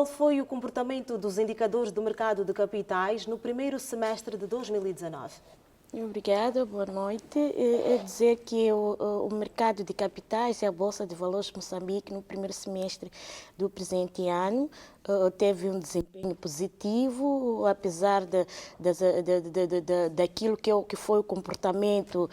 qual foi o comportamento dos indicadores do mercado de capitais no primeiro semestre de 2019? Obrigada, boa noite. É dizer que o mercado de capitais e a Bolsa de Valores de Moçambique, no primeiro semestre do presente ano, teve um desempenho positivo, apesar daquilo que foi o comportamento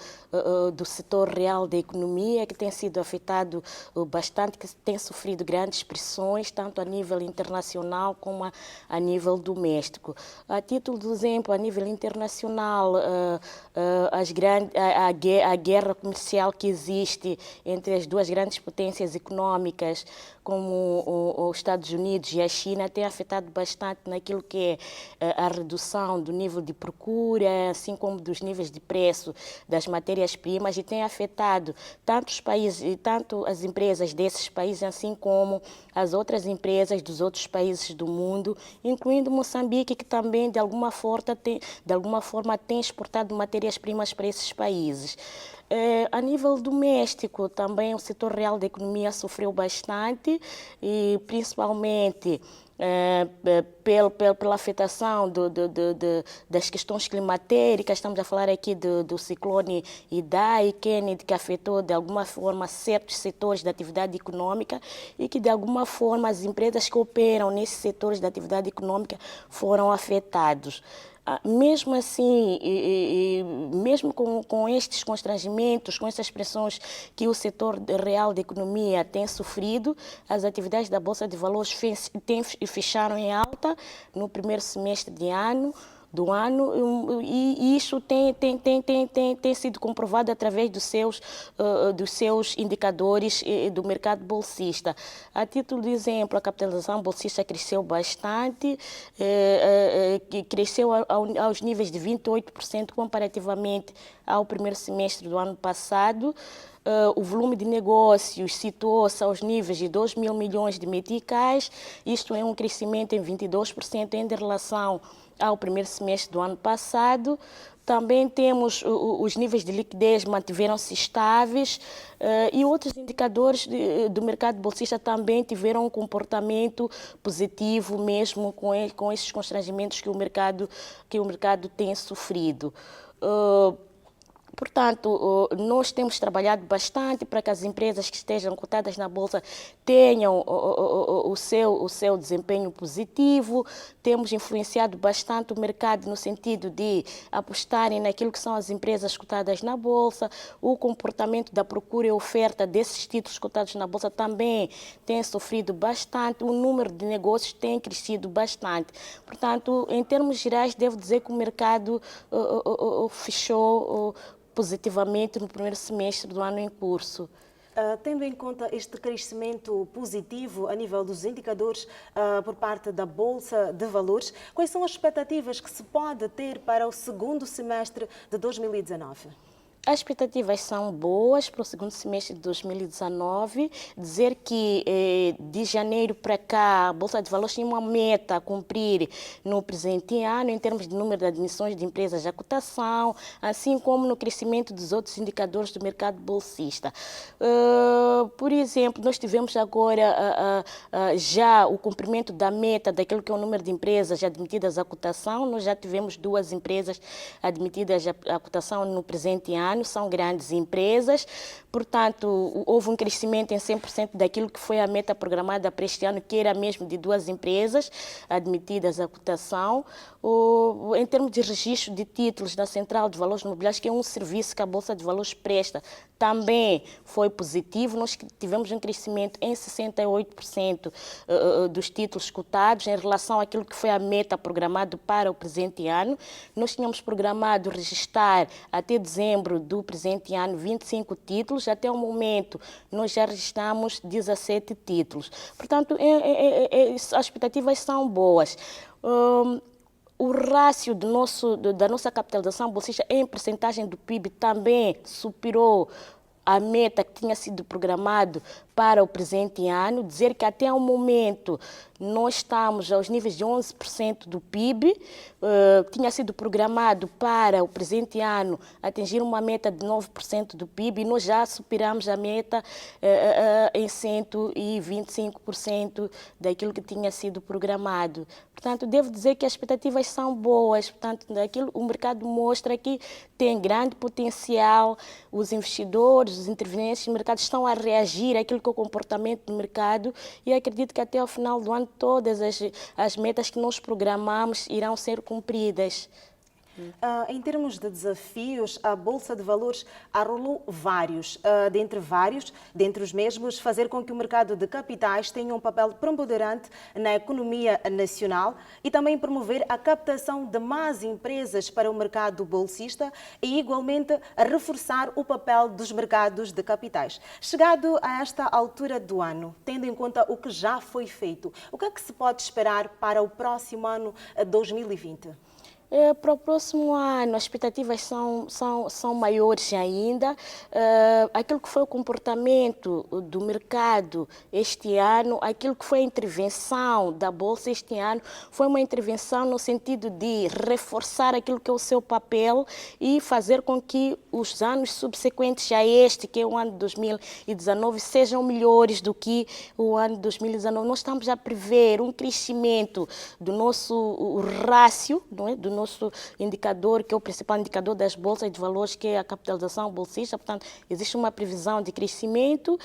do setor real da economia, que tem sido afetado bastante, que tem sofrido grandes pressões, tanto a nível internacional como a nível doméstico. A título de exemplo, a nível internacional, a guerra comercial que existe entre as duas grandes potências econômicas, como os Estados Unidos e a China, tem afetado bastante naquilo que é a redução do nível de procura, assim como dos níveis de preço das matérias-primas, e tem afetado tanto os países, tanto as empresas desses países, assim como as outras empresas dos outros países do mundo, incluindo Moçambique, que também de alguma forma tem exportado matérias-primas para esses países. A nível doméstico, também o setor real da economia sofreu bastante, e principalmente pela afetação das questões climatéricas. Estamos a falar aqui do ciclone Idai e Kennedy, que afetou de alguma forma certos setores da atividade econômica, e que de alguma forma as empresas que operam nesses setores da atividade econômica foram afetados. Mesmo assim, mesmo com estes constrangimentos, com essas pressões que o setor real da economia tem sofrido, as atividades da Bolsa de Valores fecharam em alta no primeiro semestre do ano, e isso tem sido comprovado através dos seus indicadores do mercado bolsista. A título de exemplo, a capitalização bolsista cresceu bastante, cresceu aos níveis de 28% comparativamente ao primeiro semestre do ano passado. O volume de negócios situou-se aos níveis de 2 mil milhões de meticais, isto é um crescimento em 22% em relação ao primeiro semestre do ano passado. Também temos os níveis de liquidez mantiveram-se estáveis, e outros indicadores do mercado bolsista também tiveram um comportamento positivo, mesmo com esses constrangimentos que o mercado tem sofrido. Portanto, nós temos trabalhado bastante para que as empresas que estejam cotadas na Bolsa tenham o seu desempenho positivo. Temos influenciado bastante o mercado no sentido de apostarem naquilo que são as empresas cotadas na Bolsa. O comportamento da procura e oferta desses títulos cotados na Bolsa também tem sofrido bastante. O número de negócios tem crescido bastante. Portanto, em termos gerais, devo dizer que o mercado fechou positivamente no primeiro semestre do ano em curso. Tendo em conta este crescimento positivo a nível dos indicadores por parte da Bolsa de Valores, quais são as expectativas que se pode ter para o segundo semestre de 2019? As expectativas são boas para o segundo semestre de 2019. Dizer que de janeiro para cá a Bolsa de Valores tinha uma meta a cumprir no presente ano em termos de número de admissões de empresas à cotação, assim como no crescimento dos outros indicadores do mercado bolsista. Por exemplo, nós tivemos agora já o cumprimento da meta daquilo que é o número de empresas admitidas à cotação. Nós já tivemos 2 empresas admitidas à cotação no presente ano. São grandes empresas, portanto, houve um crescimento em 100% daquilo que foi a meta programada para este ano, que era mesmo de 2 empresas admitidas à cotação. Em termos de registro de títulos da Central de Valores Mobiliários, que é um serviço que a Bolsa de Valores presta, também foi positivo. Nós tivemos um crescimento em 68% dos títulos cotados em relação àquilo que foi a meta programada para o presente ano. Nós tínhamos programado registrar até dezembro do presente ano 25 títulos. Até o momento, nós já registramos 17 títulos. Portanto, as expectativas são boas. O rácio da nossa capitalização bolsista em percentagem do PIB também superou a meta que tinha sido programado para o presente ano, dizer que até o momento nós estamos aos níveis de 11% do PIB, tinha sido programado para o presente ano atingir uma meta de 9% do PIB e nós já superamos a meta em 125% daquilo que tinha sido programado. Portanto, devo dizer que as expectativas são boas, portanto, o mercado mostra que tem grande potencial, os investidores, os intervenientes do mercado estão a reagir àquilo que é o comportamento do mercado e acredito que até ao final do ano todas as metas que nós programamos irão ser cumpridas. Em termos de desafios, a Bolsa de Valores arrolou vários. Dentre os mesmos, fazer com que o mercado de capitais tenha um papel preponderante na economia nacional e também promover a captação de mais empresas para o mercado bolsista e, igualmente, reforçar o papel dos mercados de capitais. Chegado a esta altura do ano, tendo em conta o que já foi feito, o que é que se pode esperar para o próximo ano 2020? Para o próximo ano, as expectativas são maiores ainda. Aquilo que foi o comportamento do mercado este ano, aquilo que foi a intervenção da Bolsa este ano, foi uma intervenção no sentido de reforçar aquilo que é o seu papel e fazer com que os anos subsequentes a este, que é o ano de 2019, sejam melhores do que o ano de 2019. Nós estamos a prever um crescimento do nosso rácio, não é? Do nosso indicador, que é o principal indicador das bolsas de valores, que é a capitalização bolsista. Portanto, existe uma previsão de crescimento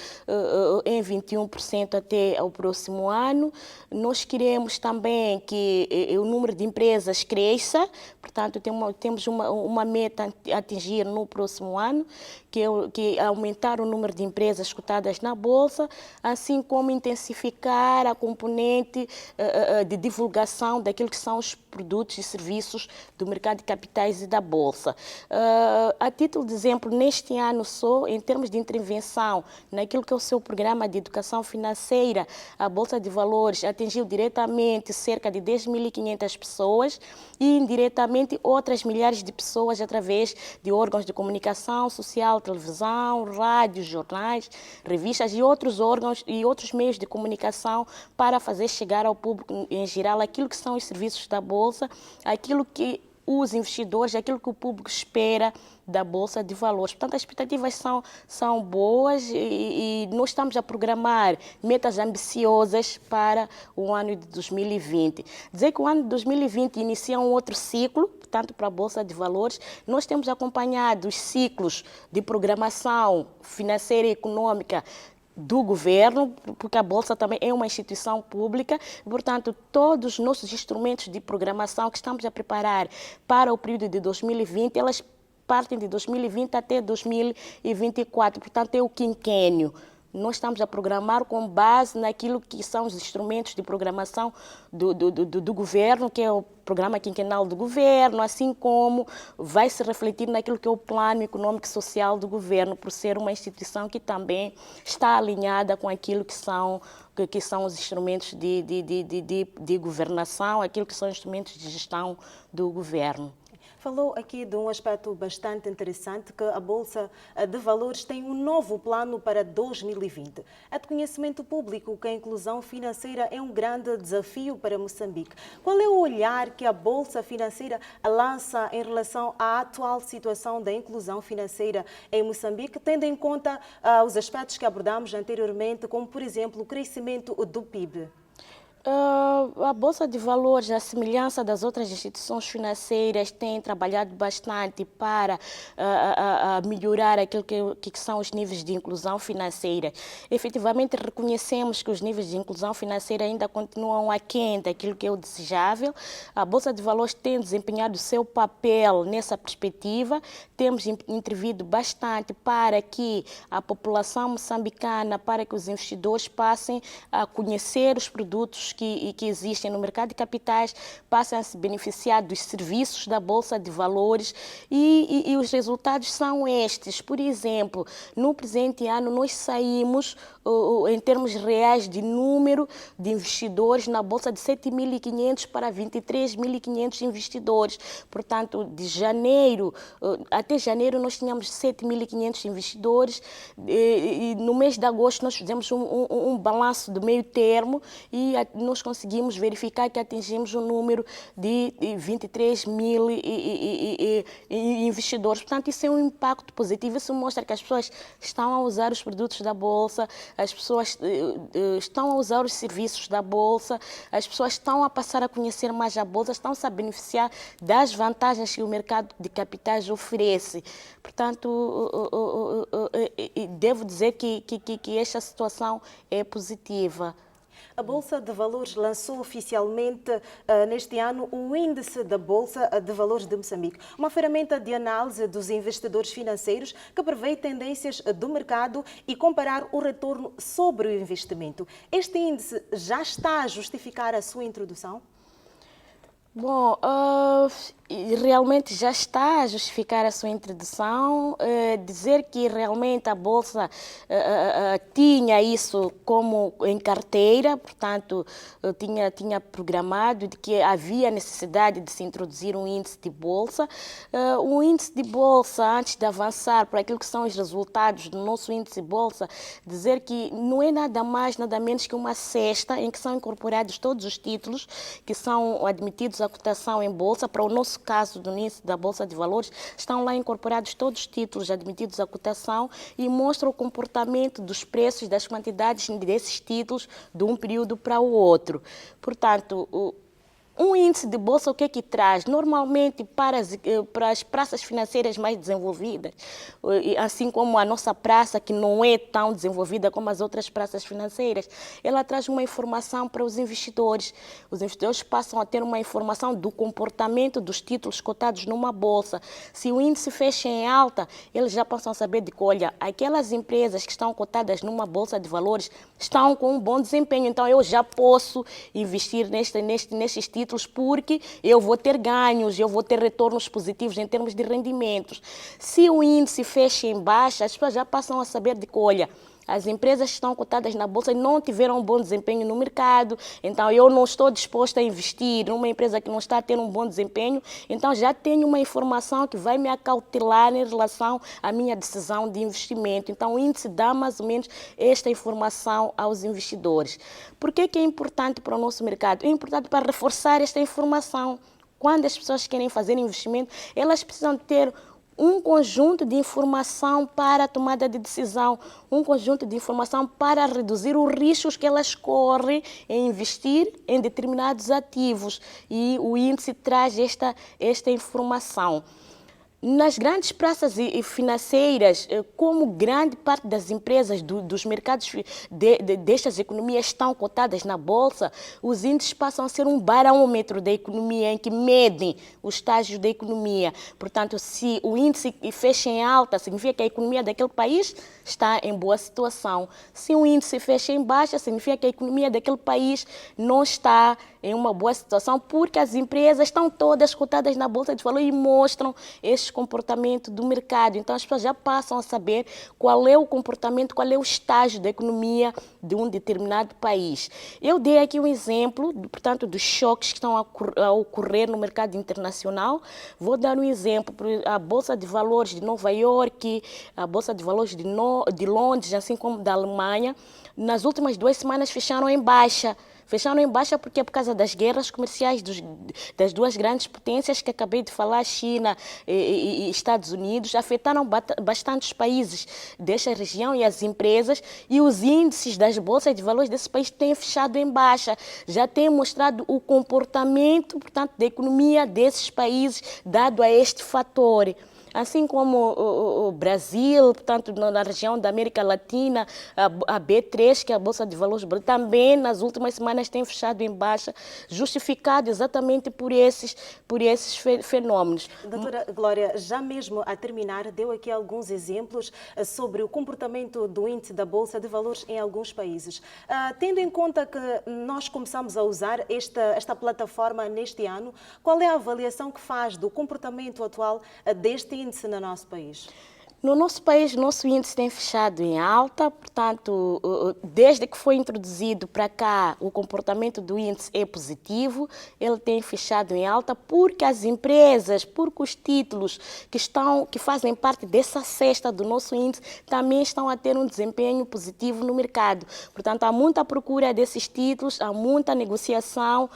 em 21% até ao próximo ano. Nós queremos também que o número de empresas cresça, portanto, temos uma meta a atingir no próximo ano, que é aumentar o número de empresas cotadas na Bolsa, assim como intensificar a componente de divulgação daquilo que são os produtos e serviços do mercado de capitais e da Bolsa. A título de exemplo, neste ano só, em termos de intervenção naquilo que é o seu programa de educação financeira, a Bolsa de Valores atingiu diretamente cerca de 10.500 pessoas e indiretamente outras milhares de pessoas através de órgãos de comunicação social, televisão, rádio, jornais, revistas e outros órgãos e outros meios de comunicação para fazer chegar ao público em geral aquilo que são os serviços da Bolsa, aquilo que os investidores, aquilo que o público espera da Bolsa de Valores. Portanto, as expectativas são boas e nós estamos a programar metas ambiciosas para o ano de 2020. Dizer que o ano de 2020 inicia um outro ciclo, tanto para a Bolsa de Valores, nós temos acompanhado os ciclos de programação financeira e econômica do governo, porque a Bolsa também é uma instituição pública, portanto, todos os nossos instrumentos de programação que estamos a preparar para o período de 2020, elas partem de 2020 até 2024, portanto, é o quinquênio. Nós estamos a programar com base naquilo que são os instrumentos de programação do governo, que é o programa quinquenal do governo, assim como vai se refletir naquilo que é o plano econômico e social do governo, por ser uma instituição que também está alinhada com aquilo que são os instrumentos de governação, aquilo que são os instrumentos de gestão do governo. Falou aqui de um aspecto bastante interessante, que a Bolsa de Valores tem um novo plano para 2020. É de conhecimento público que a inclusão financeira é um grande desafio para Moçambique. Qual é o olhar que a Bolsa Financeira lança em relação à atual situação da inclusão financeira em Moçambique, tendo em conta os aspectos que abordamos anteriormente, como, por exemplo, o crescimento do PIB? A Bolsa de Valores, à semelhança das outras instituições financeiras, tem trabalhado bastante para melhorar aquilo que são os níveis de inclusão financeira. Efetivamente, reconhecemos que os níveis de inclusão financeira ainda continuam aquém daquilo que é o desejável. A Bolsa de Valores tem desempenhado o seu papel nessa perspectiva. Temos intervido bastante para que a população moçambicana, para que os investidores passem a conhecer os produtos empregados que existem no mercado de capitais passam a se beneficiar dos serviços da Bolsa de Valores e os resultados são estes. Por exemplo, no presente ano nós saímos, em termos reais de número de investidores na Bolsa, de 7.500 para 23.500 investidores. Portanto, de janeiro, até janeiro nós tínhamos 7.500 investidores e no mês de agosto nós fizemos um balanço do meio termo e nós conseguimos verificar que atingimos um número de 23 mil investidores. Portanto, isso é um impacto positivo. Isso mostra que as pessoas estão a usar os produtos da Bolsa, as pessoas estão a usar os serviços da Bolsa, as pessoas estão a passar a conhecer mais a Bolsa, estão-se a beneficiar das vantagens que o mercado de capitais oferece. Portanto, devo dizer que esta situação é positiva. A Bolsa de Valores lançou oficialmente neste ano o Índice da Bolsa de Valores de Moçambique, uma ferramenta de análise dos investidores financeiros que prevê tendências do mercado e comparar o retorno sobre o investimento. Este índice já está a justificar a sua introdução? Bom, realmente já está a justificar a sua introdução. Dizer que realmente a Bolsa tinha isso como em carteira, portanto, tinha programado de que havia necessidade de se introduzir um índice de Bolsa. O índice de Bolsa, antes de avançar para aquilo que são os resultados do nosso índice de Bolsa, dizer que não é nada mais, nada menos que uma cesta em que são incorporados todos os títulos que são admitidos à cotação em Bolsa. Para o nosso caso do índice da Bolsa de Valores, estão lá incorporados todos os títulos admitidos à cotação e mostram o comportamento dos preços, das quantidades desses títulos de um período para o outro. Portanto, um índice de bolsa, o que é que traz? Normalmente, para as praças financeiras mais desenvolvidas, assim como a nossa praça, que não é tão desenvolvida como as outras praças financeiras, ela traz uma informação para os investidores. Os investidores passam a ter uma informação do comportamento dos títulos cotados numa bolsa. Se o índice fecha em alta, eles já passam a saber de que, olha, aquelas empresas que estão cotadas numa bolsa de valores estão com um bom desempenho, então eu já posso investir nestes títulos porque eu vou ter ganhos, eu vou ter retornos positivos em termos de rendimentos. Se o índice fecha em baixa, as pessoas já passam a saber de que, olha, as empresas que estão cotadas na Bolsa não tiveram um bom desempenho no mercado, então eu não estou disposta a investir numa empresa que não está a ter um bom desempenho, então já tenho uma informação que vai me acautelar em relação à minha decisão de investimento. Então o índice dá mais ou menos esta informação aos investidores. Por que é importante para o nosso mercado? É importante para reforçar esta informação. Quando as pessoas querem fazer investimento, elas precisam ter um conjunto de informação para a tomada de decisão, um conjunto de informação para reduzir os riscos que elas correm em investir em determinados ativos. E o índice traz esta informação. Nas grandes praças financeiras, como grande parte das empresas dos mercados destas economias estão cotadas na Bolsa, os índices passam a ser um barômetro da economia em que medem os estágios da economia. Portanto, se o índice fecha em alta, significa que a economia daquele país está em boa situação. Se o índice fecha em baixa, significa que a economia daquele país não está em uma boa situação, porque as empresas estão todas cotadas na Bolsa de Valores e mostram esse comportamento do mercado. Então as pessoas já passam a saber qual é o comportamento, qual é o estágio da economia de um determinado país. Eu dei aqui um exemplo, portanto, dos choques que estão a ocorrer no mercado internacional. Vou dar um exemplo: a Bolsa de Valores de Nova Iorque, a Bolsa de Valores de Londres, assim como da Alemanha, nas últimas 2 semanas fecharam em baixa. Fecharam em baixa porque é por causa das guerras comerciais das duas grandes potências que acabei de falar, China e Estados Unidos, afetaram bastante os países desta região e as empresas, e os índices das bolsas de valores desse país têm fechado em baixa, já têm mostrado o comportamento, portanto, da economia desses países dado a este fator. assim como o Brasil, portanto, na região da América Latina, a B3, que é a Bolsa de Valores, também nas últimas semanas tem fechado em baixa, justificado exatamente por esses fenômenos. Doutora Glória, já mesmo a terminar, deu aqui alguns exemplos sobre o comportamento do índice da Bolsa de Valores em alguns países. Tendo em conta que nós começamos a usar esta plataforma neste ano, qual é a avaliação que faz do comportamento atual deste índice no nosso país? No nosso país, nosso índice tem fechado em alta, portanto, desde que foi introduzido para cá, o comportamento do índice é positivo, ele tem fechado em alta porque as empresas, porque os títulos que fazem parte dessa cesta do nosso índice também estão a ter um desempenho positivo no mercado. Portanto, há muita procura desses títulos, há muita negociação,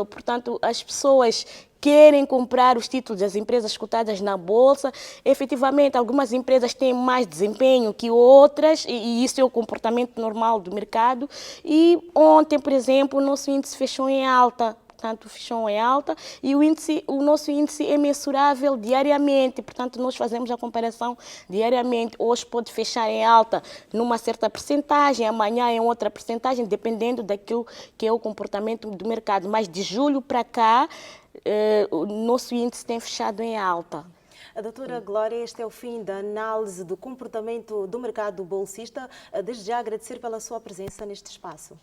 portanto, as pessoas querem comprar os títulos das empresas cotadas na Bolsa. Efetivamente, algumas empresas têm mais desempenho que outras, e isso é o comportamento normal do mercado. E ontem, por exemplo, o nosso índice fechou em alta. Portanto, fechou em alta e o nosso índice é mensurável diariamente, portanto, nós fazemos a comparação diariamente. Hoje pode fechar em alta numa certa percentagem, amanhã em outra percentagem, dependendo daquilo que é o comportamento do mercado. Mas de julho para cá, o nosso índice tem fechado em alta. A doutora Glória, este é o fim da análise do comportamento do mercado bolsista. Desde já agradecer pela sua presença neste espaço.